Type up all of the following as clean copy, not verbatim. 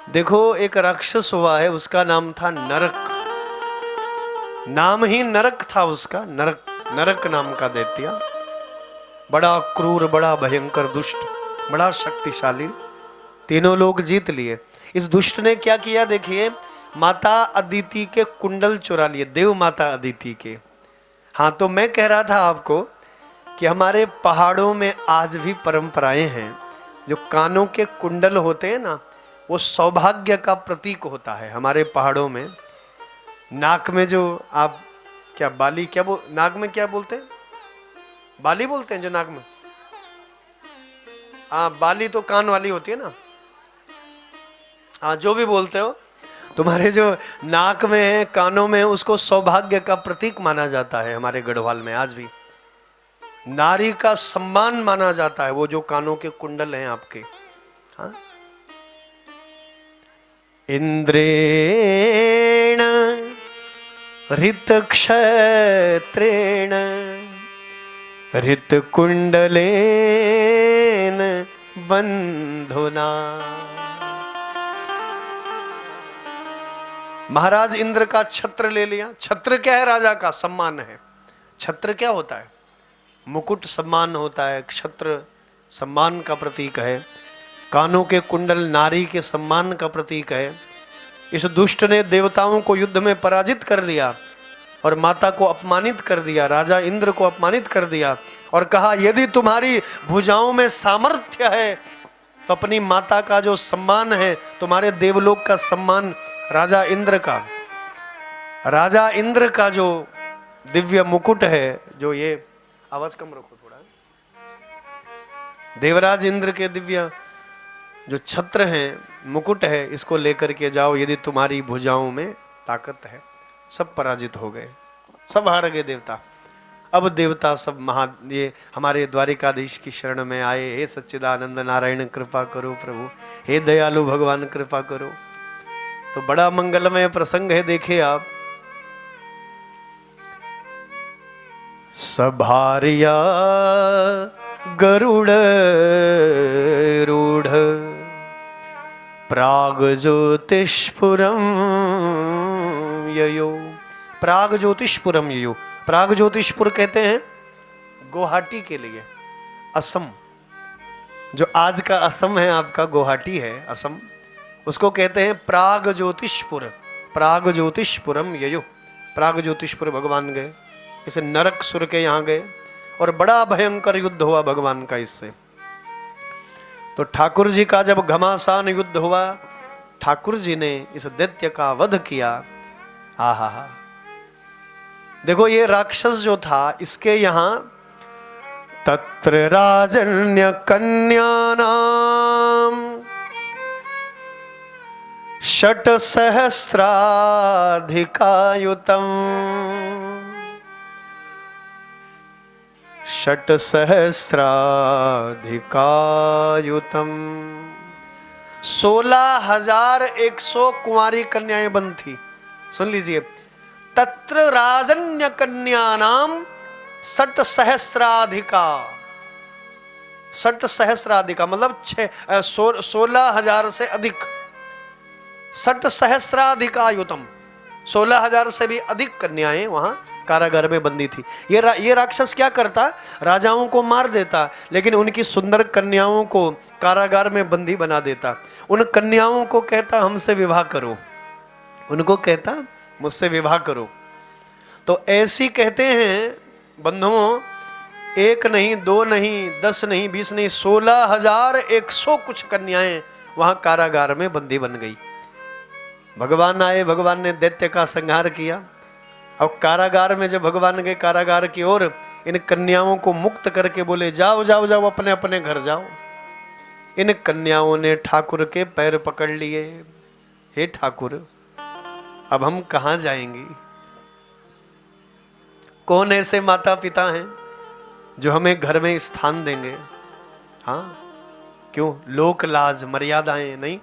देखो एक राक्षस हुआ है, उसका नाम था नरक। नाम ही नरक था उसका, नरक। नरक नाम का दैत्य, बड़ा क्रूर, बड़ा भयंकर, दुष्ट, बड़ा शक्तिशाली। तीनों लोग जीत लिए। इस दुष्ट ने क्या किया देखिए, माता अदिति के कुंडल चुरा लिए, देव माता अदिति के। हाँ, तो मैं कह रहा था आपको कि हमारे पहाड़ों में आज भी परंपराएं हैं। जो कानों के कुंडल होते हैं ना, वो सौभाग्य का प्रतीक होता है हमारे पहाड़ों में। नाक में जो आप क्या बाली, क्या नाक में क्या बोलते हैं, बाली बोलते हैं जो नाक में। हाँ, बाली तो कान वाली होती है ना। हाँ, जो भी बोलते हो, तुम्हारे जो नाक में है, कानों में, उसको सौभाग्य का प्रतीक माना जाता है हमारे गढ़वाल में आज भी। नारी का सम्मान माना जाता है वो जो कानों के कुंडल हैं आपके। हाँ, इंद्रेण हृत क्षत्रेण हृत कुंडलेन बंधुना। महाराज इंद्र का छत्र ले लिया। छत्र क्या है? राजा का सम्मान है। छत्र क्या होता है? मुकुट सम्मान होता है। छत्र सम्मान का प्रतीक है। कानों के कुंडल नारी के सम्मान का प्रतीक है। इस दुष्ट ने देवताओं को युद्ध में पराजित कर दिया और माता को अपमानित कर दिया, राजा इंद्र को अपमानित कर दिया और कहा यदि तुम्हारी भुजाओं में सामर्थ्य है तो अपनी माता का जो सम्मान है, तुम्हारे देवलोक का सम्मान, राजा इंद्र का जो दिव्य मुकुट है, जो ये आवाज कम रखो थोड़ा, देवराज इंद्र के दिव्य जो छत्र है, मुकुट है, इसको लेकर के जाओ यदि तुम्हारी भुजाओं में ताकत है। सब पराजित हो गए, सब हार गए देवता। अब देवता सब ये हमारे द्वारिकाधीश की शरण में आए। हे सच्चिदानंद नारायण कृपा करो प्रभु, हे दयालु भगवान कृपा करो। तो बड़ा मंगलमय प्रसंग है। देखिए आप, सभारिया गरुड़ रूढ़ प्राग ज्योतिषपुरम ययो। प्राग ज्योतिषपुरम ययो। प्राग ज्योतिषपुर कहते हैं गुवाहाटी के लिए, असम। जो आज का असम है आपका, गुवाहाटी है असम, उसको कहते हैं प्राग ज्योतिषपुर। प्राग ज्योतिषपुरम ययो। प्राग ज्योतिषपुर भगवान गए, इसे नरक सुर के यहाँ गए और बड़ा भयंकर युद्ध हुआ भगवान का इससे। तो ठाकुर जी का जब घमासान युद्ध हुआ, ठाकुर जी ने इस दैत्य का वध किया। आहा, देखो ये राक्षस जो था, इसके यहां तत्र राजन्य कन्यानाम षट सहस्राधिकायुतम। षट सहस्राधिकायुतम। 16,100 कुंवारी कन्याएं बंद थी। सुन लीजिए, तत्र राजन्य कन्या नाम षट सहस्राधिका। षट सहस्राधिका मतलब 16,000 से अधिक। षट सहस्राधिकायुतम, 16,000 से भी अधिक कन्याएं वहां कारागार में बंदी थी। ये राक्षस क्या करता? राजाओं को मार देता, लेकिन उनकी सुंदर कन्याओं को कारागार में बंदी बना देता। उन कन्याओं को कहता हमसे विवाह करो, उनको कहता मुझसे विवाह करो। तो ऐसी कहते हैं बंधुओं, 1 नहीं, 2 नहीं, 10 नहीं, 20 नहीं, 16,100 कुछ कन्याएं वहां कारागार में बंदी बन गई। भगवान आए, भगवान ने दैत्य का संहार किया। अब कारागार में जब भगवान गए कारागार की ओर, इन कन्याओं को मुक्त करके बोले जाओ जाओ जाओ, अपने अपने घर जाओ। इन कन्याओं ने ठाकुर के पैर पकड़ लिए। हे ठाकुर, अब हम कहां जाएंगी? कौन ऐसे माता पिता हैं जो हमें घर में स्थान देंगे? हाँ, क्यों? लोक लाज मर्यादाएं नहीं,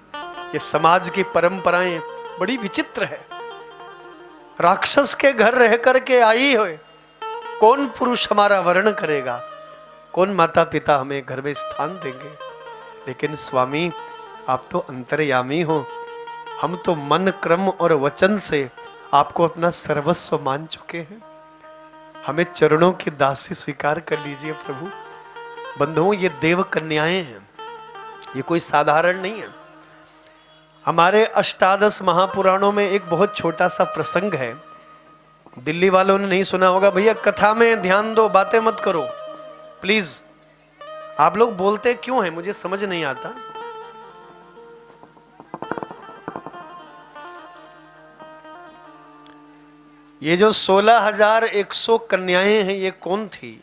ये समाज की परंपराएं बड़ी विचित्र है। राक्षस के घर रह करके आई हो, कौन पुरुष हमारा वर्ण करेगा? कौन माता पिता हमें घर में स्थान देंगे? लेकिन स्वामी, आप तो अंतर्यामी हो, हम तो मन, क्रम और वचन से आपको अपना सर्वस्व मान चुके हैं। हमें चरणों की दासी स्वीकार कर लीजिए प्रभु। बंधुओं, ये देव कन्याएं हैं, ये कोई साधारण नहीं है। हमारे अष्टादश महापुराणों में एक बहुत छोटा सा प्रसंग है, दिल्ली वालों ने नहीं सुना होगा। भैया कथा में ध्यान दो, बातें मत करो प्लीज। आप लोग बोलते क्यों हैं मुझे समझ नहीं आता। ये जो 16,100 कन्याएं हैं, ये कौन थी?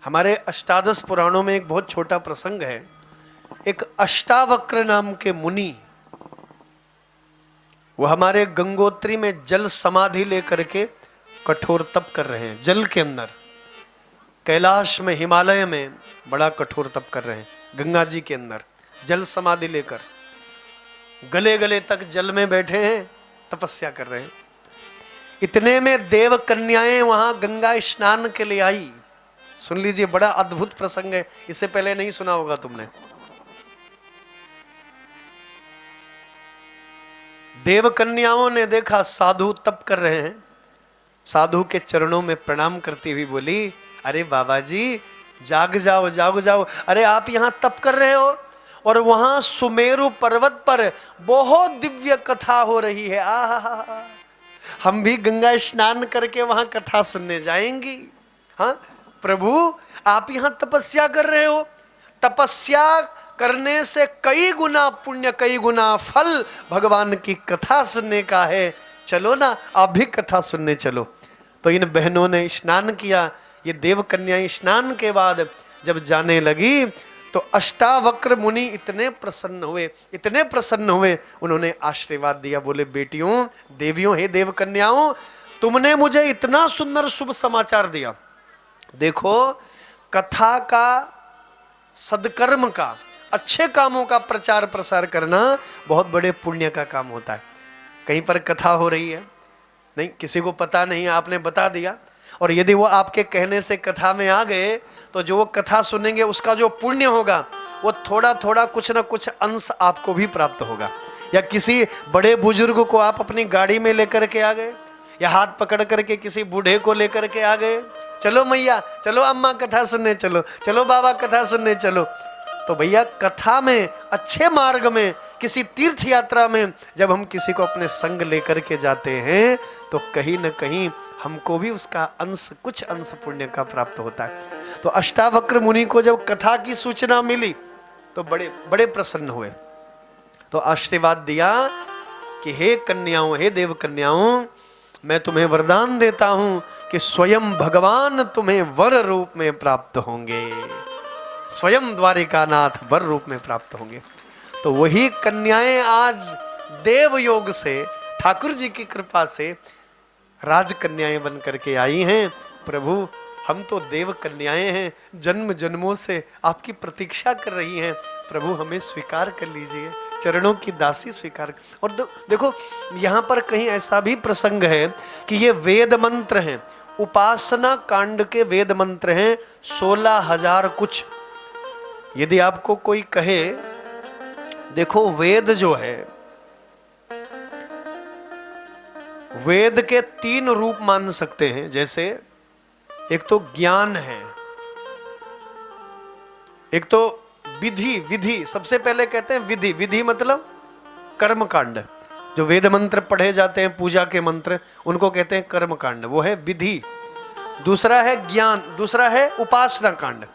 हमारे अष्टादश पुराणों में एक बहुत छोटा प्रसंग है। एक अष्टावक्र नाम के मुनि, वो हमारे गंगोत्री में जल समाधि लेकर के कठोर तप कर रहे हैं। जल के अंदर कैलाश में, हिमालय में बड़ा कठोर तप कर रहे हैं। गंगा जी के अंदर जल समाधि लेकर गले गले तक जल में बैठे हैं, तपस्या कर रहे हैं। इतने में देव कन्याएं वहां गंगा स्नान के लिए आई। सुन लीजिए, बड़ा अद्भुत प्रसंग है, इससे पहले नहीं सुना होगा तुमने। देव कन्याओं ने देखा साधु तप कर रहे हैं, साधु के चरणों में प्रणाम करती हुई बोली, अरे बाबा जी जाग जाओ जाग जाओ, अरे आप यहाँ तप कर रहे हो और वहां सुमेरु पर्वत पर बहुत दिव्य कथा हो रही है। आहा, हम भी गंगा स्नान करके वहां कथा सुनने जाएंगी। हाँ प्रभु, आप यहाँ तपस्या कर रहे हो, तपस्या करने से कई गुना पुण्य, कई गुना फल भगवान की कथा सुनने का है। चलो ना, आप भी कथा सुनने चलो। तो इन बहनों ने स्नान किया। ये देव कन्याएं स्नान के बाद जब जाने लगी तो अष्टावक्र मुनि इतने प्रसन्न हुए, इतने प्रसन्न हुए, उन्होंने आशीर्वाद दिया। बोले, बेटियों, देवियों, हे देव कन्याओं, तुमने मुझे इतना सुंदर शुभ समाचार दिया। देखो, कथा का, सदकर्म का, अच्छे कामों का प्रचार प्रसार करना बहुत बड़े पुण्य का काम होता है। कहीं पर कथा हो रही है, नहीं, किसी को पता नहीं, आपने बता दिया, और यदि वो आपके कहने से कथा में आ गए तो जो वो कथा सुनेंगे उसका जो पुण्य होगा वो थोड़ा थोड़ा कुछ ना कुछ अंश आपको भी प्राप्त होगा। या किसी बड़े बुजुर्ग को आप अपनी गाड़ी में लेकर के आ गए, या हाथ पकड़ करके किसी बूढ़े को लेकर के आ गए, चलो मैया, चलो अम्मा कथा सुनने चलो, चलो बाबा कथा सुनने चलो। तो भैया कथा में, अच्छे मार्ग में, किसी तीर्थ यात्रा में जब हम किसी को अपने संग लेकर के जाते हैं तो कहीं न कहीं हमको भी उसका अंश, कुछ अंश पुण्य का प्राप्त होता है। तो अष्टावक्र मुनि को जब कथा की सूचना मिली तो बड़े बड़े प्रसन्न हुए। तो आशीर्वाद दिया कि हे कन्याओं, हे देव कन्याओं, मैं तुम्हें वरदान देता हूं कि स्वयं भगवान तुम्हें वर रूप में प्राप्त होंगे। स्वयं द्वारिकानाथ वर रूप में प्राप्त होंगे। तो वही कन्याएं आज देव योग से, ठाकुर जी की कृपा से राजकन्याएं बन करके आई हैं। प्रभु, हम तो देव कन्याएं हैं, जन्म जन्मों से आपकी प्रतीक्षा कर रही हैं। प्रभु, हमें स्वीकार कर लीजिए, चरणों की दासी स्वीकार। और देखो, यहाँ पर कहीं ऐसा भी प्रसंग है कि ये वेद मंत्र हैं, उपासना कांड के वेद मंत्र हैं 16,000 कुछ। यदि आपको कोई कहे, देखो वेद जो है, वेद के 3 रूप मान सकते हैं। जैसे एक तो ज्ञान है, एक तो विधि, विधि सबसे पहले कहते हैं विधि, विधि मतलब कर्म कांड। जो वेद मंत्र पढ़े जाते हैं, पूजा के मंत्र, उनको कहते हैं कर्म कांड, वो है विधि। दूसरा है ज्ञान, दूसरा है उपासना कांड।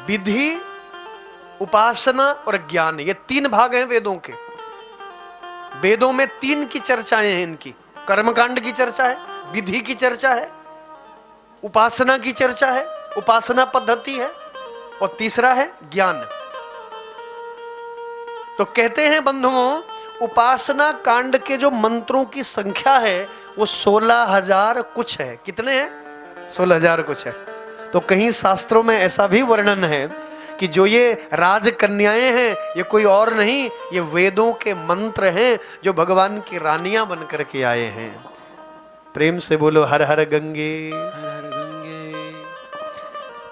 विधि, उपासना और ज्ञान, ये 3 भाग हैं वेदों के। वेदों में 3 की चर्चाएं हैं इनकी। कर्मकांड की चर्चा है, विधि की चर्चा है, उपासना की चर्चा है, उपासना पद्धति है, और तीसरा है ज्ञान। तो कहते हैं बंधुओं, उपासना कांड के जो मंत्रों की संख्या है वो 16,000 कुछ है। कितने हैं? 16,000 कुछ है। तो कहीं शास्त्रों में ऐसा भी वर्णन है कि जो ये राजकन्याएं हैं, ये कोई और नहीं, ये वेदों के मंत्र हैं जो भगवान की रानियां बन करके आए हैं। प्रेम से बोलो हर हर गंगे, हर हर गंगे।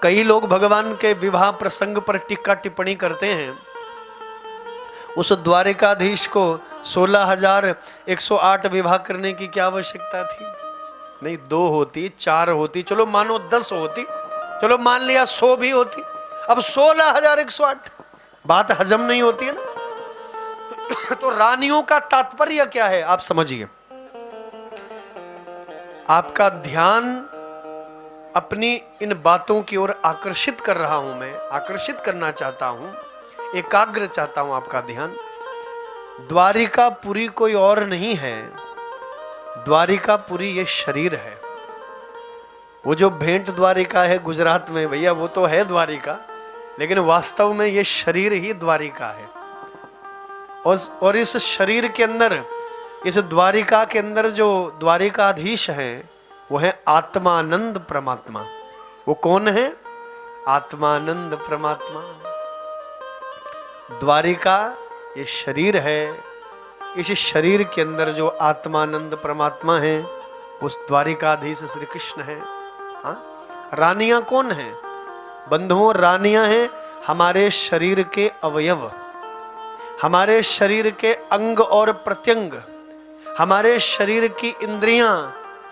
कई लोग भगवान के विवाह प्रसंग पर टीका टिप्पणी करते हैं। उस द्वारिकाधीश को 16,108 विवाह करने की क्या आवश्यकता थी? नहीं, 2 होती, 4 होती, चलो मानो 10 होती, चलो मान लिया 100 भी होती, अब 16,108, बात हजम नहीं होती है ना। तो रानियों का तात्पर्य क्या है आप समझिए। आपका ध्यान अपनी इन बातों की ओर आकर्षित कर रहा हूं, मैं आकर्षित करना चाहता हूं, एकाग्र चाहता हूं आपका ध्यान। द्वारिकापुरी कोई और नहीं है, द्वारिकापुरी ये शरीर है। वो जो भेंट द्वारिका है गुजरात में भैया, वो तो है द्वारिका, लेकिन वास्तव में ये शरीर ही द्वारिका है। और इस शरीर के अंदर, इस द्वारिका के अंदर जो द्वारिकाधीश है वो है आत्मानंद परमात्मा। वो कौन है? आत्मानंद परमात्मा। द्वारिका ये शरीर है, इस शरीर के अंदर जो आत्मानंद परमात्मा है उस द्वारिकाधीश श्री कृष्ण है। हाँ, रानियां कौन है? बंधुओं, रानियां हैं हमारे शरीर के अवयव, हमारे शरीर के अंग और प्रत्यंग, हमारे शरीर की इंद्रियां,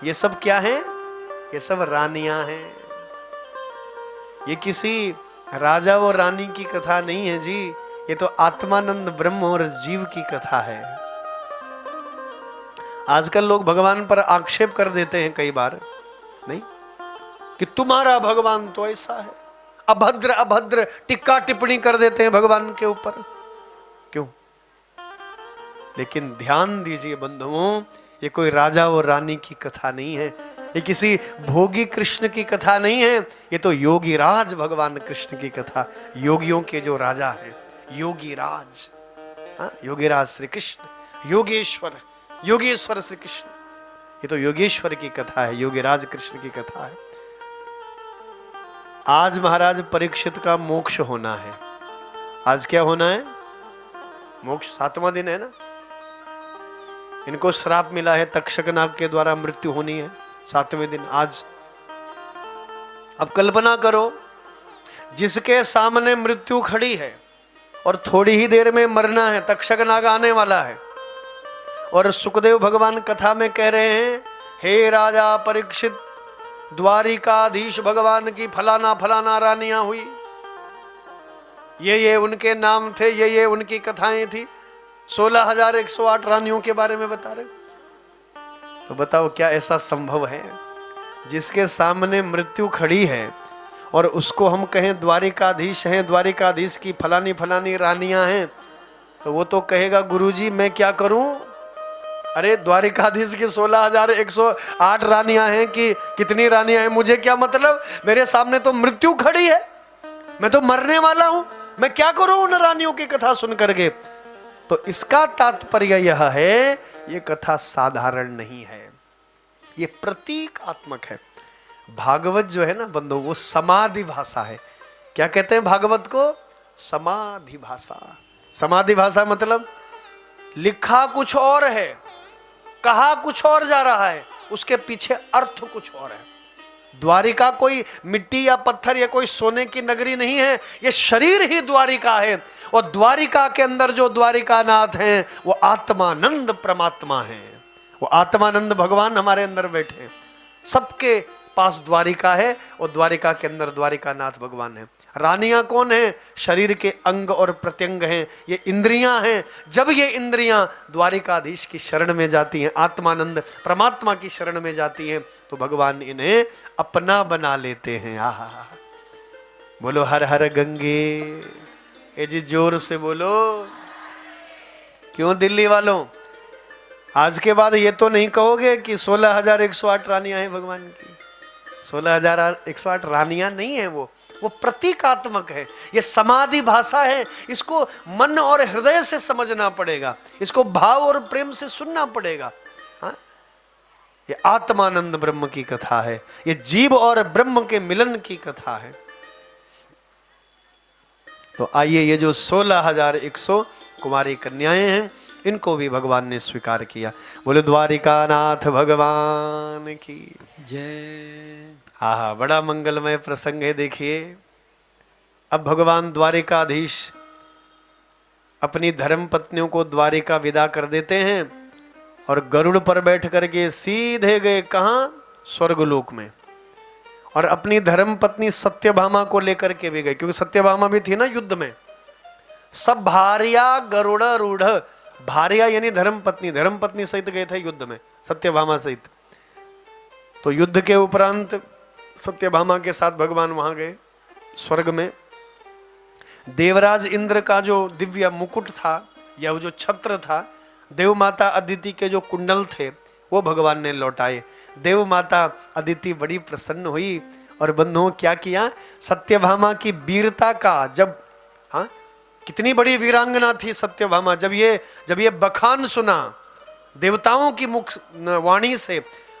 ये सब क्या है? ये सब रानियां हैं। ये किसी राजा और रानी की कथा नहीं है जी, ये तो आत्मानंद ब्रह्म और जीव की कथा है। आजकल लोग भगवान पर आक्षेप कर देते हैं कई बार, नहीं, कि तुम्हारा भगवान तो ऐसा है, अभद्र अभद्र टिक्का टिप्पणी कर देते हैं भगवान के ऊपर। क्यों? लेकिन ध्यान दीजिए बंधुओं, ये कोई राजा और रानी की कथा नहीं है, ये किसी भोगी कृष्ण की कथा नहीं है, ये तो योगी राज भगवान कृष्ण की कथा। योगियों के जो राजा हैं, योगी राज, हाँ, योगीराज श्री कृष्ण, योगेश्वर, योगेश्वर श्री कृष्ण, ये तो योगेश्वर की कथा है, योगीराज कृष्ण की कथा है। आज महाराज परीक्षित का मोक्ष होना है। आज क्या होना है? मोक्ष, 7वां दिन है ना। इनको श्राप मिला है, तक्षक नाग के द्वारा मृत्यु होनी है 7वें दिन आज। अब कल्पना करो, जिसके सामने मृत्यु खड़ी है और थोड़ी ही देर में मरना है, तक्षक नाग आने वाला है, और सुखदेव भगवान कथा में कह रहे हैं, हे राजा परीक्षित, द्वारिकाधीश भगवान की फलाना फलाना रानियां हुई, ये उनके नाम थे, ये उनकी कथाएं थी। 16,108 रानियों के बारे में बता रहे। तो बताओ क्या ऐसा संभव है? जिसके सामने मृत्यु खड़ी है और उसको हम कहें द्वारिकाधीश हैं, द्वारिकाधीश की फलानी फलानी रानियां हैं, तो वो तो कहेगा गुरुजी मैं क्या करूं? अरे द्वारिकाधीश की 16,108 रानियां हैं कि कितनी रानियां हैं, मुझे क्या मतलब? मेरे सामने तो मृत्यु खड़ी है, मैं तो मरने वाला हूं, मैं क्या करूं उन रानियों की कथा सुन करके? तो इसका तात्पर्य यह है, ये कथा साधारण नहीं है, ये प्रतीकात्मक है। भागवत जो है ना बंधु, वो समाधि भाषा है। क्या कहते हैं भागवत को? समाधि भाषा। समाधि भाषा मतलब लिखा कुछ और है, कहा कुछ और जा रहा है, उसके पीछे अर्थ कुछ और है। द्वारिका कोई मिट्टी या पत्थर या कोई सोने की नगरी नहीं है, ये शरीर ही द्वारिका है। और द्वारिका के अंदर जो द्वारिकानाथ हैं वो आत्मानंद परमात्मा हैं, वो आत्मानंद भगवान हमारे अंदर बैठे हैं। सबके पास द्वारिका है और द्वारिका के अंदर द्वारिकानाथ भगवान है। रानियां कौन है? शरीर के अंग और प्रत्यंग हैं, ये इंद्रियां हैं। जब ये इंद्रियां द्वारिकाधीश की शरण में जाती हैं, आत्मानंद परमात्मा की शरण में जाती हैं, तो भगवान इन्हें अपना बना लेते हैं। आहा, बोलो हर हर गंगे। ए जी जोर से बोलो। क्यों दिल्ली वालों, आज के बाद ये तो नहीं कहोगे कि 16,108 रानियां हैं भगवान की। 16,108 रानियां नहीं है, वो प्रतीकात्मक है, ये समाधि भाषा है। इसको मन और हृदय से समझना पड़ेगा, इसको भाव और प्रेम से सुनना पड़ेगा। हाँ? ये आत्मानंद ब्रह्म की कथा है, ये जीव और ब्रह्म के मिलन की कथा है। तो आइए, ये जो 16,100 कुमारी कन्याएं हैं, इनको भी भगवान ने स्वीकार किया। बोले द्वारिकानाथ भगवान की जय। हाँ हाँ, बड़ा मंगलमय प्रसंग है। देखिए, अब भगवान द्वारिकाधीश अपनी धर्म पत्नियों को द्वारिका विदा कर देते हैं और गरुड़ पर बैठ करके सीधे गए कहां? स्वर्गलोक में। और अपनी धर्म पत्नी सत्यभामा को लेकर के भी गए, क्योंकि सत्यभामा भी थी ना युद्ध में। सब भार्या गरुड़ रूढ़, भार्या यानी धर्म पत्नी सहित गए थे युद्ध में, सत्यभामा सहित। तो युद्ध के उपरांत सत्यभामा के साथ भगवान वहां गए स्वर्ग में। देवराज इंद्र का जो दिव्य मुकुट था या वो जो छत्र था, देव माता अदिति के जो कुंडल थे वो भगवान ने लौटाए। देव माता अदिति बड़ी प्रसन्न हुई और बंधुओं क्या किया? सत्यभामा की वीरता का जब, हाँ, कितनी बड़ी वीरांगना थी सत्यभामा, जब ये बखान सुना देवताओं की मुख वाणी से,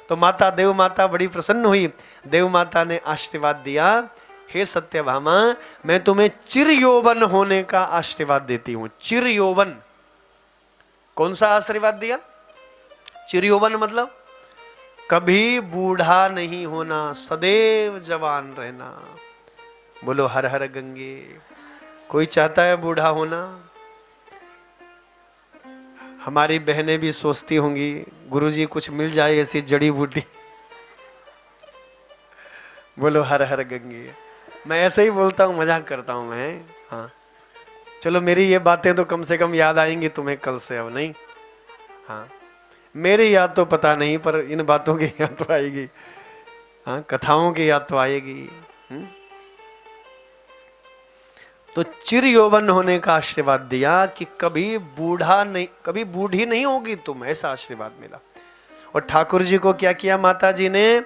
तो माता देव माता बड़ी प्रसन्न हुई। देव माता ने आशीर्वाद दिया, हे सत्यभामा, मैं तुम्हें चिर यौवन होने का आशीर्वाद देती हूं। चिर यौवन, कौन सा आशीर्वाद दिया? चिर यौवन मतलब कभी बूढ़ा नहीं होना, सदैव जवान रहना। बोलो हर हर गंगे। कोई चाहता है बूढ़ा होना? हमारी बहनें भी सोचती होंगी गुरुजी कुछ मिल जाए ऐसी जड़ी बूटी। बोलो हर हर गंगे। मैं ऐसे ही बोलता हूँ, मजाक करता हूँ मैं। हाँ चलो, मेरी ये बातें तो कम से कम याद आएंगी तुम्हें कल से, अब नहीं। हाँ मेरी याद तो पता नहीं, पर इन बातों की याद तो आएगी। हाँ कथाओं की याद तो आएगी। तो चिर यौवन होने का आशीर्वाद दिया कि कभी बूढ़ी नहीं होगी तुम, ऐसा आशीर्वाद मिला। और ठाकुर जी को क्या किया माता जी ने?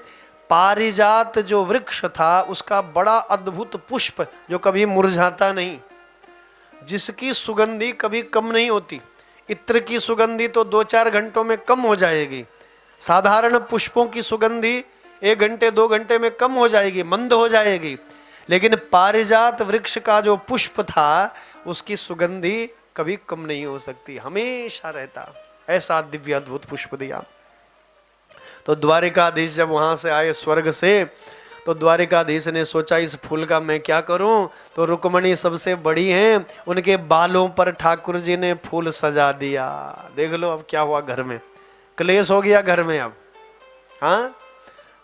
पारिजात जो वृक्ष था उसका बड़ा अद्भुत पुष्प जो कभी मुरझाता नहीं, जिसकी सुगंधी कभी कम नहीं होती। इत्र की सुगंधी तो 2-4 घंटों में कम हो जाएगी, साधारण पुष्पों की सुगंधी 1 घंटे 2 घंटे में कम हो जाएगी, मंद हो जाएगी। लेकिन पारिजात वृक्ष का जो पुष्प था उसकी सुगंधी कभी कम नहीं हो सकती, हमेशा रहता। ऐसा दिव्य अद्भुत पुष्प दिया। तो द्वारिकाधीश जब वहां से आए स्वर्ग से, तो द्वारिकाधीश ने सोचा इस फूल का मैं क्या करूं। तो रुक्मणी सबसे बड़ी हैं, उनके बालों पर ठाकुर जी ने फूल सजा दिया। देख लो अब क्या हुआ, घर में क्लेश हो गया घर में अब। हाँ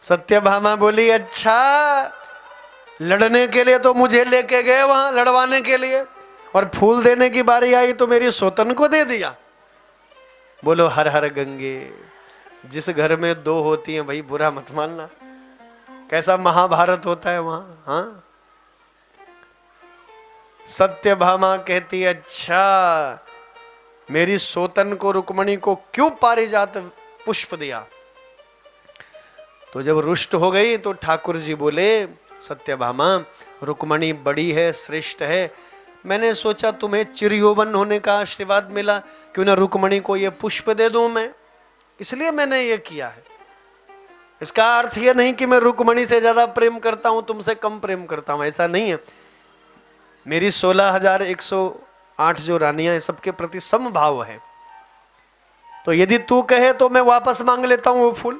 सत्यभामा बोली, अच्छा लड़ने के लिए तो मुझे लेके गए वहां लड़वाने के लिए, और फूल देने की बारी आई तो मेरी सोतन को दे दिया। बोलो हर हर गंगे। जिस घर में 2 होती हैं भाई, बुरा मत मानना, कैसा महाभारत होता है वहां। हाँ सत्यभामा कहती, अच्छा मेरी सोतन को रुक्मणी को क्यों पारिजात पुष्प दिया। तो जब रुष्ट हो गई तो ठाकुर जी बोले, सत्यभामा रुक्मणी बड़ी है, श्रेष्ठ है, मैंने सोचा तुम्हें चिर यौवन होने का आशीर्वाद मिला, क्यों ना रुक्मणी को ये पुष्प दे दूं मैं, इसलिए मैंने ये किया है। इसका अर्थ ये नहीं कि मैं रुक्मणी से ज्यादा प्रेम करता हूं, तुमसे कम प्रेम करता हूं, ऐसा नहीं है। मेरी 16,108 जो रानियां हैं सबके प्रति समभाव है। तो यदि तू कहे तो मैं वापस मांग लेता हूं वो फूल।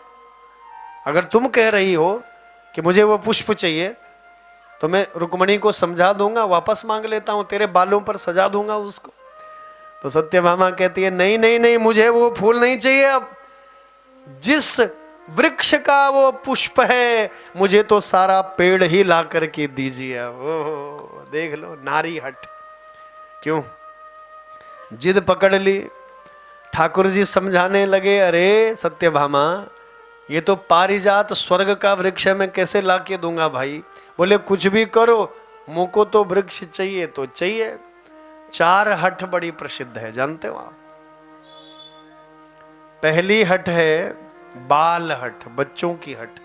अगर तुम कह रही हो कि मुझे वो पुष्प चाहिए तो मैं रुक्मणी को समझा दूंगा, वापस मांग लेता हूं, तेरे बालों पर सजा दूंगा उसको। तो सत्यभामा कहती है, नहीं नहीं नहीं, मुझे वो फूल नहीं चाहिए। अब जिस वृक्ष का वो पुष्प है, मुझे तो सारा पेड़ ही ला करके दीजिए। ओह देख लो, नारी हट। क्यों जिद पकड़ ली। ठाकुर जी समझाने लगे, अरे सत्यभामा ये तो पारिजात स्वर्ग का वृक्ष है, मैं कैसे ला के दूंगा भाई। बोले कुछ भी करो, मुझको तो वृक्ष चाहिए तो चाहिए। 4 हठ बड़ी प्रसिद्ध है, जानते हो आप। पहली हठ है बाल हठ, बच्चों की हठ।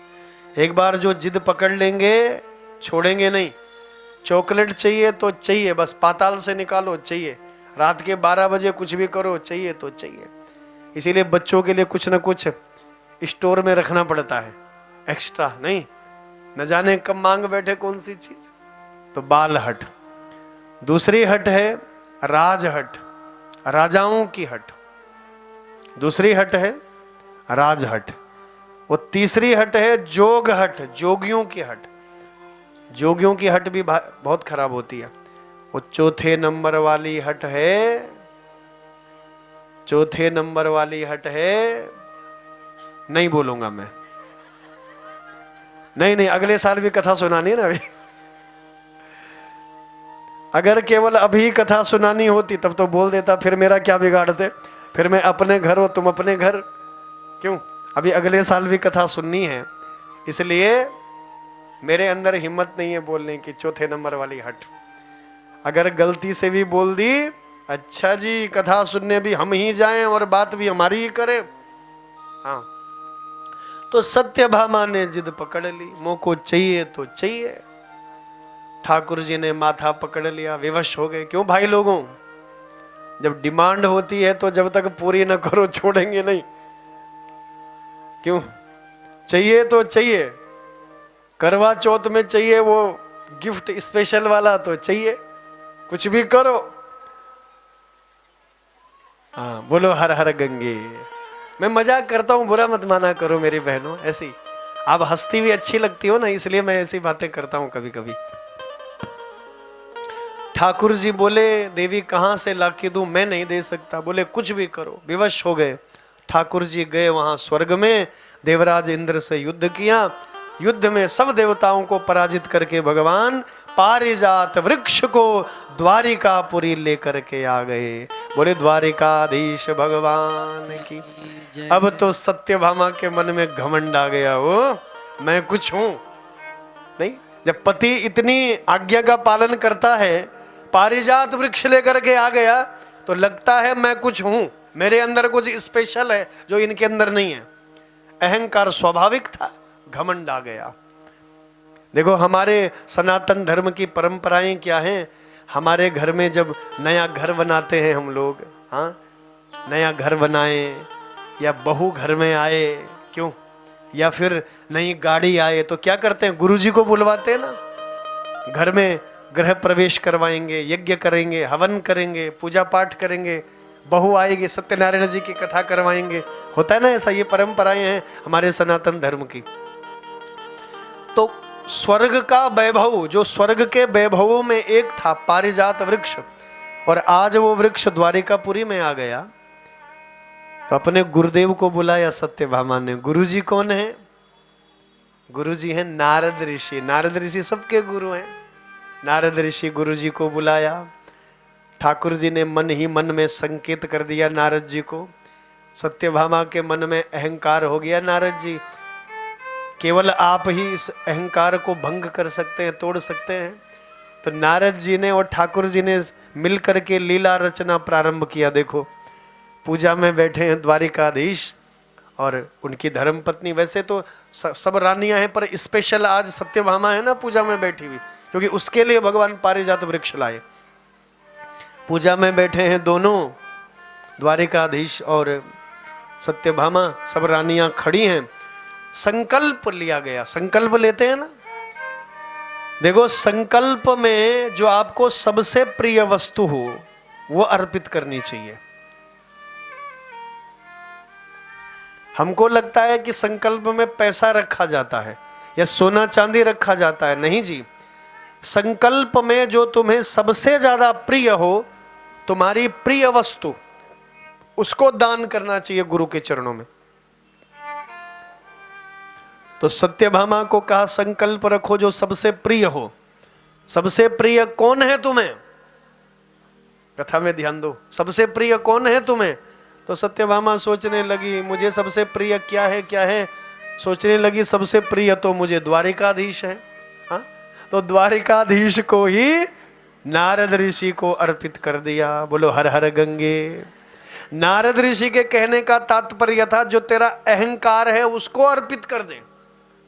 एक बार जो जिद पकड़ लेंगे छोड़ेंगे नहीं। चॉकलेट चाहिए तो चाहिए, बस पाताल से निकालो चाहिए। रात के 12 बजे कुछ भी करो, चाहिए तो चाहिए। इसीलिए बच्चों के लिए कुछ ना कुछ स्टोर में रखना पड़ता है, एक्स्ट्रा नहीं, न जाने कब मांग बैठे कौन सी चीज। तो बाल हट। दूसरी हट है राज हट, राजाओं की हट। दूसरी हट है राज हट। वो तीसरी हट है जोग हट, जोगियों की हट। जोगियों की हट भी बहुत खराब होती है। वो चौथे नंबर वाली हट है चौथे नंबर वाली हट है, नहीं बोलूंगा मैं। नहीं, अगले साल भी कथा सुनानी है ना अभी। अगर केवल अभी कथा सुनानी होती तब तो बोल देता, फिर मेरा क्या बिगाड़ते, फिर मैं अपने घर हो तुम अपने घर। क्यों, अभी अगले साल भी कथा सुननी है, इसलिए मेरे अंदर हिम्मत नहीं है बोलने की चौथे नंबर वाली हट। अगर गलती से भी बोल दी, अच्छा जी कथा सुनने भी हम ही जाएं और बात भी हमारी ही करें, हाँ, तो सत्यभामा ने जिद पकड़ ली, मोको चाहिए तो चाहिए। ठाकुर जी ने माथा पकड़ लिया, विवश हो गए। क्यों भाई लोगों, जब डिमांड होती है तो जब तक पूरी न करो छोड़ेंगे नहीं। क्यों, चाहिए तो चाहिए, करवा चौथ में चाहिए वो गिफ्ट स्पेशल वाला तो चाहिए, कुछ भी करो। हाँ, बोलो हर हर गंगे। मैं मजाक करता हूं, बुरा मत माना करो मेरी बहनों, ऐसी आप हंसती भी अच्छी लगती हो ना, इसलिए मैं ऐसी बातें करता हूं कभी कभी। ठाकुर जी बोले देवी कहां से लाके दूं, मैं नहीं दे सकता। बोले कुछ भी करो। विवश हो गए। ठाकुर जी गए वहां स्वर्ग में, देवराज इंद्र से युद्ध किया। युद्ध में सब देवताओं को पराजित करके भगवान पारिजात वृक्ष को द्वारिकापुरी लेकर के आ गए। बोले द्वारिकाधीश भगवान की। अब तो सत्यभामा के मन में घमंड आ गया, वो मैं कुछ हूं नहीं। जब पति इतनी आज्ञा का पालन करता है, पारिजात वृक्ष लेकर के आ गया, तो लगता है मैं कुछ हूं, मेरे अंदर कुछ स्पेशल है जो इनके अंदर नहीं है। अहंकार स्वाभाविक था, घमंड आ गया। देखो हमारे सनातन धर्म की परंपराएं क्या हैं। हमारे घर में जब नया घर बनाते हैं हम लोग, हाँ, नया घर बनाए या बहू घर में आए, क्यों, या फिर नई गाड़ी आए, तो क्या करते हैं, गुरुजी को बुलवाते हैं ना। घर में गृह प्रवेश करवाएंगे, यज्ञ करेंगे, हवन करेंगे, पूजा पाठ करेंगे, बहू आएगी सत्यनारायण जी की कथा करवाएंगे। होता है ना ऐसा, ये परंपराएं हैं हमारे सनातन धर्म की। तो स्वर्ग का वैभव, जो स्वर्ग के वैभवों में एक था पारिजात वृक्ष, और आज वो वृक्ष द्वारिकापुरी में आ गया। तो अपने गुरुदेव को बुलाया सत्यभामा ने। गुरुजी कौन है? गुरुजी हैं नारद ऋषि। नारद ऋषि सबके गुरु हैं। नारद ऋषि गुरुजी को बुलाया। ठाकुर जी ने मन ही मन में संकेत कर दिया नारद जी को। सत्यभामा के मन में अहंकार हो गया, नारद जी केवल आप ही इस अहंकार को भंग कर सकते हैं, तोड़ सकते हैं। तो नारद जी ने और ठाकुर जी ने मिलकर के लीला रचना प्रारंभ किया। देखो पूजा में बैठे हैं द्वारिकाधीश और उनकी धर्मपत्नी। वैसे तो सब रानियां हैं, पर स्पेशल आज सत्यभामा है ना पूजा में बैठी हुई, क्योंकि उसके लिए भगवान पारिजात वृक्ष लाए। पूजा में बैठे हैं दोनों, द्वारिकाधीश और सत्यभामा, सब रानियां खड़ी हैं। संकल्प लिया गया। संकल्प लेते हैं ना, देखो संकल्प में जो आपको सबसे प्रिय वस्तु हो वो अर्पित करनी चाहिए। हमको लगता है कि संकल्प में पैसा रखा जाता है या सोना चांदी रखा जाता है। नहीं जी, संकल्प में जो तुम्हें सबसे ज्यादा प्रिय हो, तुम्हारी प्रिय वस्तु, उसको दान करना चाहिए गुरु के चरणों में। तो सत्यभामा को कहा संकल्प रखो जो सबसे प्रिय हो। सबसे प्रिय कौन है तुम्हें? कथा में ध्यान दो, सबसे प्रिय कौन है तुम्हें? तो सत्यभामा सोचने लगी मुझे सबसे प्रिय क्या है, क्या है, सोचने लगी सबसे प्रिय तो मुझे द्वारिकाधीश है। हाँ, तो द्वारिकाधीश को ही नारद ऋषि को अर्पित कर दिया। बोलो हर हर गंगे। नारद ऋषि के कहने का तात्पर्य था जो तेरा अहंकार है उसको अर्पित कर दे,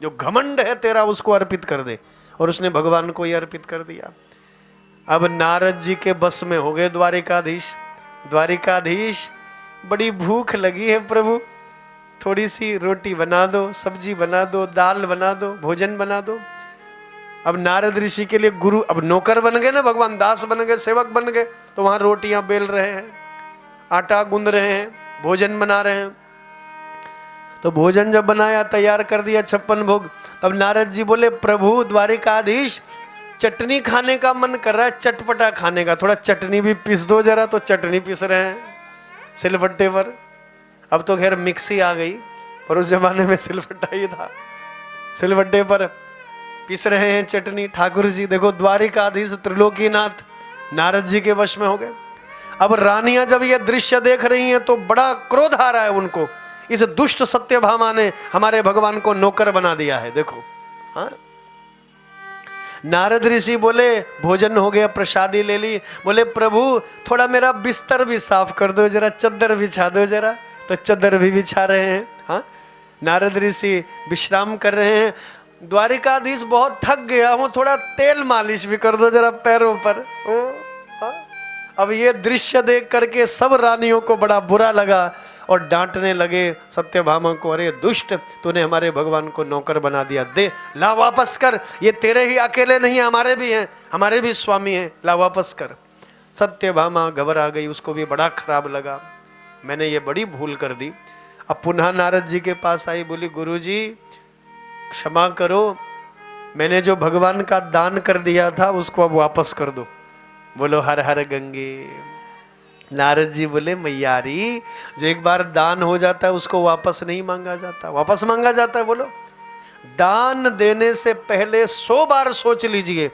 जो घमंड है तेरा उसको अर्पित कर दे, और उसने भगवान को ही अर्पित कर दिया। अब नारद जी के बस में हो गए द्वारिकाधीश। द्वारिकाधीश बड़ी भूख लगी है प्रभु, थोड़ी सी रोटी बना दो, सब्जी बना दो, दाल बना दो, भोजन बना दो। अब नारद ऋषि के लिए गुरु, अब नौकर बन गए ना भगवान, दास बन गए, सेवक बन गए। तो वहां रोटियां बेल रहे हैं, आटा गूंद रहे हैं, भोजन बना रहे हैं। तो भोजन जब बनाया, तैयार कर दिया 56 भोग, तब नारद जी बोले प्रभु द्वारिकाधीश चटनी खाने का मन कर रहा है, चटपटा खाने का, थोड़ा चटनी भी पीस दो जरा। तो चटनी पीस रहे हैं, सिलबट्टे पर। अब तो खैर मिक्सी आ गई, पर उस जमाने में सिलबट्टा ही था। सिलबट्टे पर पीस रहे हैं चटनी ठाकुर जी। देखो द्वारिकाधीश त्रिलोकीनाथ नारद जी के वश में हो गए। अब रानियां जब ये दृश्य देख रही हैं तो बड़ा क्रोध आ रहा है उनको। इस दुष्ट सत्यभामा ने हमारे भगवान को नौकर बना दिया है। देखो हाँ, नारद ऋषि बोले भोजन हो गया, प्रसादी ले ली। बोले प्रभु थोड़ा मेरा बिस्तर भी साफ कर दो, जरा चद्दर बिछा दो जरा। तो चद्दर भी बिछा रहे हैं। हाँ, नारद ऋषि विश्राम कर रहे हैं। द्वारिकाधीश बहुत थक गया हूं, थोड़ा तेल मालिश भी कर दो जरा पैरों पर। ओ हाँ? अब ये दृश्य देख करके सब रानियों को बड़ा बुरा लगा और डांटने लगे सत्यभामा को, अरे दुष्ट, तूने हमारे भगवान को नौकर बना दिया, दे ला वापस कर, ये तेरे ही अकेले नहीं हमारे भी हैं, हमारे भी स्वामी हैं, ला वापस कर। सत्यभामा घबरा गई, उसको भी बड़ा खराब लगा, मैंने ये बड़ी भूल कर दी। अब पुनः नारद जी के पास आई, बोली गुरुजी क्षमा करो, मैंने जो भगवान का दान कर दिया था उसको अब वापस कर दो। बोलो हर हर गंगे। नारद जी बोले मैयारी, जो एक बार दान हो जाता है उसको वापस नहीं मांगा जाता, वापस मांगा जाता है। बोलो दान देने से पहले 100 बार सोच लीजिए,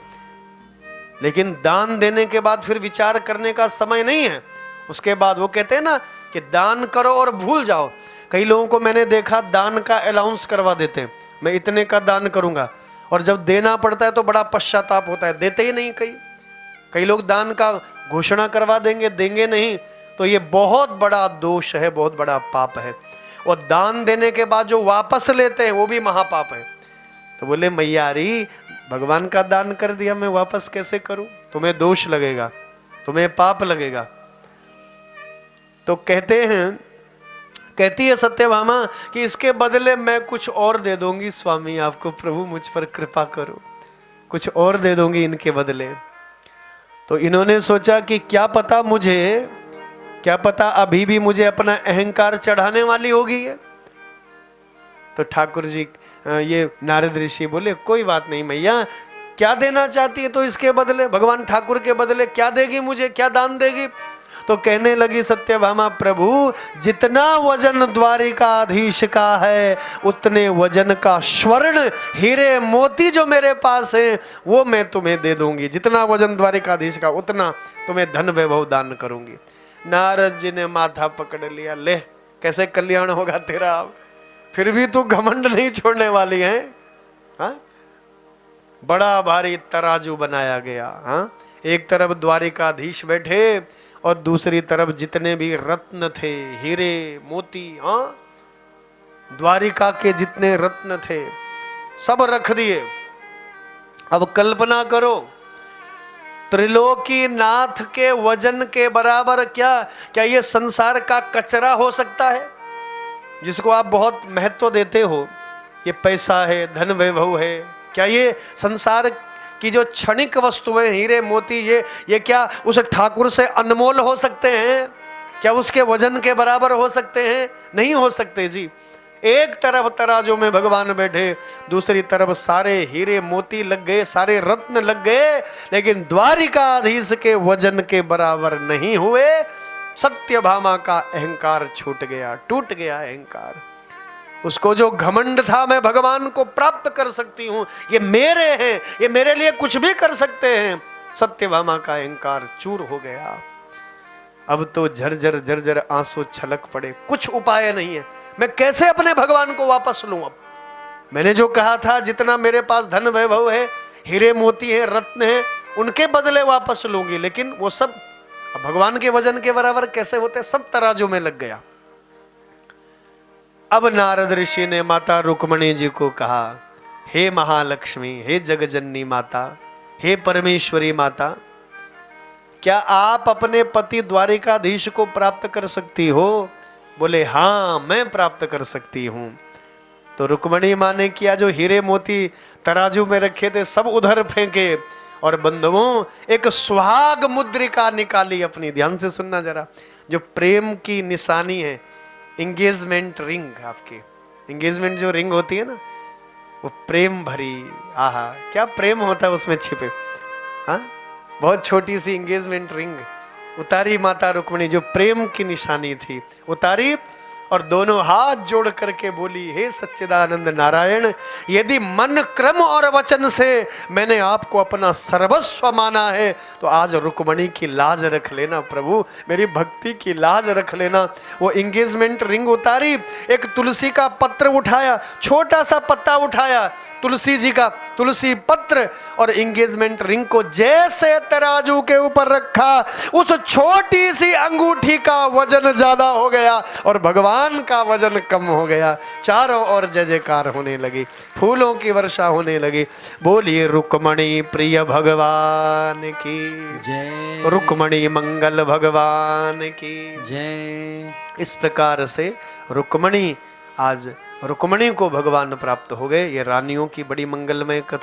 लेकिन दान देने के बाद फिर विचार करने का समय नहीं है। उसके बाद वो कहते हैं ना कि दान करो और भूल जाओ। कई लोगों को मैंने देखा दान का अलाउंस करवा देते हैं, मैं इतने का दान करूंगा, और जब देना पड़ता है तो बड़ा पश्चाताप होता है, देते ही नहीं। कई लोग दान का घोषणा करवा देंगे, देंगे नहीं। तो ये बहुत बड़ा दोष है, बहुत बड़ा पाप है। और दान देने के बाद जो वापस लेते हैं वो भी महापाप है। तो बोले मैयारी भगवान का दान कर दिया, मैं वापस कैसे करूं, तुम्हें दोष लगेगा, तुम्हें पाप लगेगा। तो कहती है सत्यभामा कि इसके बदले मैं कुछ और दे दूंगी स्वामी आपको, प्रभु मुझ पर कृपा करो, कुछ और दे दूंगी इनके बदले। तो इन्होंने सोचा कि क्या पता अभी भी मुझे अपना अहंकार चढ़ाने वाली होगी ये। तो ठाकुर जी ये नारद ऋषि बोले कोई बात नहीं मैया, क्या देना चाहती है तो इसके बदले, भगवान ठाकुर के बदले क्या देगी मुझे, क्या दान देगी। तो कहने लगी सत्यभामा, प्रभु जितना वजन द्वारिकाधीश का है उतने वजन का स्वर्ण हीरे मोती जो मेरे पास है वो मैं तुम्हें दे दूंगी। जितना वजन द्वारिकाधीश का उतना तुम्हें धन वैभव दान करूंगी। नारद जी ने माथा पकड़ लिया, ले कैसे कल्याण होगा तेरा, अब फिर भी तू घमंड नहीं छोड़ने वाली है। हाँ, बड़ा भारी तराजू बनाया गया। हाँ, एक तरफ द्वारिकाधीश बैठे और दूसरी तरफ जितने भी रत्न थे, हीरे मोती, हाँ द्वारिका के जितने रत्न थे सब रख दिए। अब कल्पना करो त्रिलोकी नाथ के वजन के बराबर क्या ये संसार का कचरा हो सकता है, जिसको आप बहुत महत्व देते हो, ये पैसा है, धन वैभव है, क्या ये संसार कि जो क्षणिक वस्तुएं हीरे मोती ये क्या उस ठाकुर से अनमोल हो सकते हैं, क्या उसके वजन के बराबर हो सकते हैं, नहीं हो सकते जी। एक तरफ तराजू में भगवान बैठे, दूसरी तरफ सारे हीरे मोती लग गए, सारे रत्न लग गए, लेकिन द्वारिकाधीश के वजन के बराबर नहीं हुए। सत्यभामा का अहंकार छूट गया, टूट गया अहंकार। उसको जो घमंड था मैं भगवान को प्राप्त कर सकती हूं, ये मेरे हैं, ये मेरे लिए कुछ भी कर सकते हैं, सत्यभामा का अहंकार चूर हो गया। अब तो झरझर झरझर आंसू छलक पड़े, कुछ उपाय नहीं है, मैं कैसे अपने भगवान को वापस लूं। अब मैंने जो कहा था जितना मेरे पास धन वैभव है, हीरे मोती है, रत्न है, उनके बदले वापस लूंगी, लेकिन वो सब भगवान के वजन के बराबर कैसे होते, सब तराजू में लग गया। अब नारद ऋषि ने माता रुक्मणी जी को कहा, हे महालक्ष्मी, हे जगजननी माता, हे परमेश्वरी माता, क्या आप अपने पति द्वारिकाधीश को प्राप्त कर सकती हो। बोले हाँ मैं प्राप्त कर सकती हूं। तो रुक्मणी मां ने किया, जो हीरे मोती तराजू में रखे थे सब उधर फेंके, और बंधुओं एक सुहाग मुद्रिका निकाली अपनी। ध्यान से सुनना जरा, जो प्रेम की निशानी है, एंगेजमेंट रिंग, आपकी एंगेजमेंट जो रिंग होती है ना, वो प्रेम भरी, आहा क्या प्रेम होता है उसमें छिपे। हाँ, बहुत छोटी सी एंगेजमेंट रिंग उतारी माता रुक्मिणी, जो प्रेम की निशानी थी, उतारी और दोनों हाथ जोड़ करके बोली, हे सच्चिदानंद नारायण, यदि मन क्रम और वचन से मैंने आपको अपना सर्वस्व माना है तो आज रुक्मिणी की लाज रख लेना प्रभु, मेरी भक्ति की लाज रख लेना। वो एंगेजमेंट रिंग उतारी, एक तुलसी का पत्र उठाया, छोटा सा पत्ता उठाया तुलसी जी का, तुलसी पत्र, और एंगेजमेंट रिंग को जैसे तराजू के ऊपर रखा, उस छोटी सी अंगूठी का वजन ज्यादा हो गया और भगवान का वजन कम हो गया। चारों ओर जय जयकार होने लगी, फूलों की वर्षा होने लगी। बोलिए रुक्मणी प्रिय भगवान की जय, रुक्मणी मंगल भगवान की जय। इस प्रकार से रुक्मणी, आज रुक्मणी को भगवान प्राप्त हो गए। ये रानियों की बड़ी मंगलमय कथा।